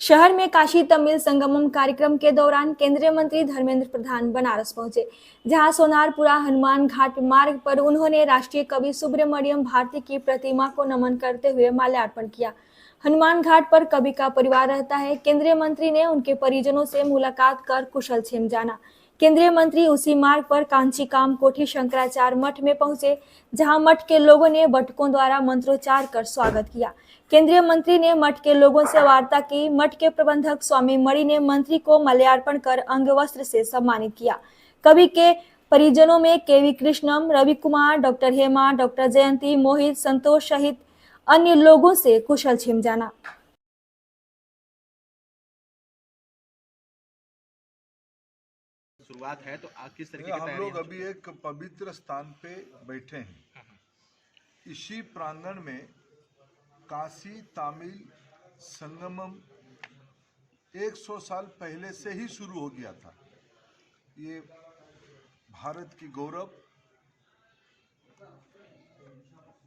शहर में काशी तमिल संगमम कार्यक्रम के दौरान केंद्रीय मंत्री धर्मेंद्र प्रधान बनारस पहुंचे, जहां सोनारपुरा हनुमान घाट मार्ग पर उन्होंने राष्ट्रीय कवि सुब्रमण्यम भारती की प्रतिमा को नमन करते हुए माल्यार्पण किया। हनुमान घाट पर कवि का परिवार रहता है। केंद्रीय मंत्री ने उनके परिजनों से मुलाकात कर कुशलक्षेम जाना। केंद्रीय मंत्री उसी मार्ग पर कांचीकाम कोठी शंकराचार्य मठ में पहुंचे, जहां मठ के लोगों ने बटुकों द्वारा मंत्रोच्चार कर स्वागत किया। केंद्रीय मंत्री ने मठ के लोगों से वार्ता की। मठ के प्रबंधक स्वामी मणि ने मंत्री को माल्यार्पण कर अंगवस्त्र से सम्मानित किया। कवि के परिजनों में केवी कृष्णम, रवि कुमार, डॉक्टर हेमा, डॉक्टर जयंती, मोहित, संतोष सहित अन्य लोगों से कुशलक्षेम जाना। शुरुआत है तो किस तरीके की हम तैयारी लोग अभी एक पवित्र स्थान पे बैठे हैं। इसी प्रांगण में काशी तमिल संगमम 100 साल पहले से ही शुरू हो गया था। ये भारत की गौरव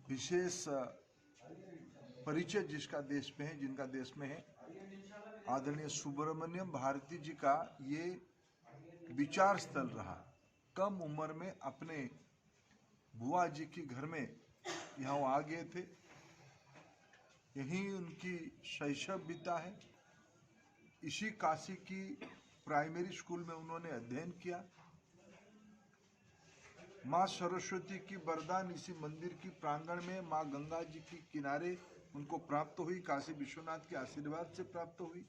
विशेष परिचय जिसका देश में है, जिनका देश में है, आदरणीय सुब्रमण्यम भारती जी का ये विचार स्थल रहा। कम उम्र में अपने बुआ जी के घर में यहाँ आ गए थे। यहीं उनकी शैशव बीता है। इसी काशी की प्राइमरी स्कूल में उन्होंने अध्ययन किया। माँ सरस्वती की वरदान इसी मंदिर की प्रांगण में माँ गंगा जी के किनारे उनको प्राप्त हुई। काशी विश्वनाथ के आशीर्वाद से प्राप्त हुई।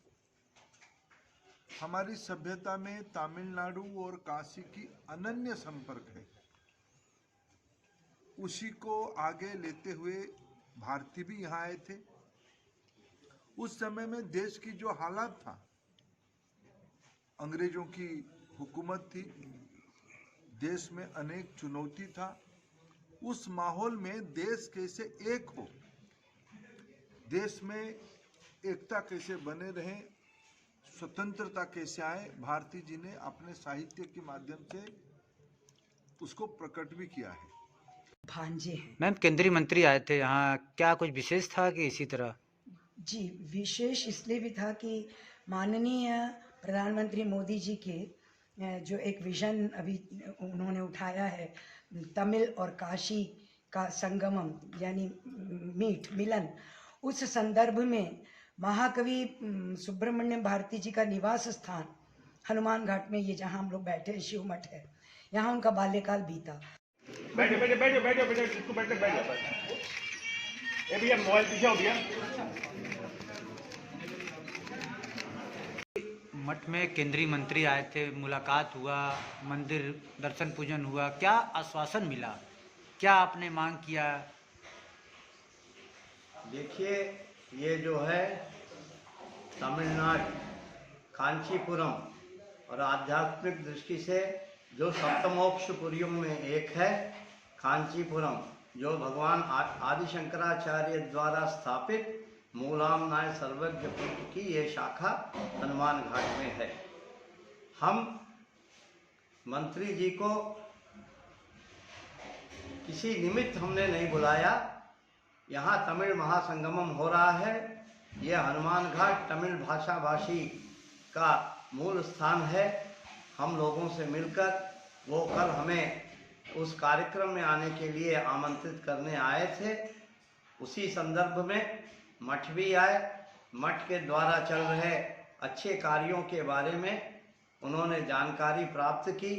हमारी सभ्यता में तमिलनाडु और काशी की अनन्य संपर्क है। उसी को आगे लेते हुए भारती भी यहाँ आए थे। उस समय में देश की जो हालात था, अंग्रेजों की हुकूमत थी, देश में अनेक चुनौती था। उस माहौल में देश कैसे एक हो, देश में एकता कैसे बने रहे, स्वतंत्रता कैसे आए, भारती जी ने अपने साहित्य के माध्यम से उसको प्रकट भी किया है। भांजे हैं। मैम, केंद्रीय मंत्री आए थे यहाँ, क्या कुछ विशेष था कि इसी तरह? जी, विशेष इसलिए भी था कि माननीय प्रधानमंत्री मोदी जी के जो एक विजन अभी उन्होंने उठाया है, तमिल और काशी का संगमम यानी मिलन, उस संदर्भ में महाकवि सुब्रमण्यम भारती जी का निवास स्थान हनुमान घाट में, ये जहाँ हम लोग बैठे शिव मठ है, यहाँ उनका बाल्यकाल बीता। बैठो बैठो बैठो बैठो बैठो इसको बैठो बैठो। ये भैया मोबाइल पीछे हो भैया। मठ में केंद्रीय मंत्री आए थे, मुलाकात हुआ, मंदिर दर्शन पूजन हुआ, क्या आश्वासन मिला, क्या आपने मांग किया? देखिए, ये जो है तमिलनाडु कांचीपुरम और आध्यात्मिक दृष्टि से जो सप्तमोक्षपुरियों में एक है कांचीपुरम, जो भगवान आदि शंकराचार्य द्वारा स्थापित मूलामनाय सर्वज्ञ पीठ की ये शाखा हनुमान घाट में है। हम मंत्री जी को किसी निमित्त हमने नहीं बुलाया। यहाँ तमिल महासंगमम हो रहा है। ये हनुमान घाट तमिल भाषा भाषी का मूल स्थान है। हम लोगों से मिलकर वो कल हमें उस कार्यक्रम में आने के लिए आमंत्रित करने आए थे। उसी संदर्भ में मठ भी आए। मठ के द्वारा चल रहे अच्छे कार्यों के बारे में उन्होंने जानकारी प्राप्त की।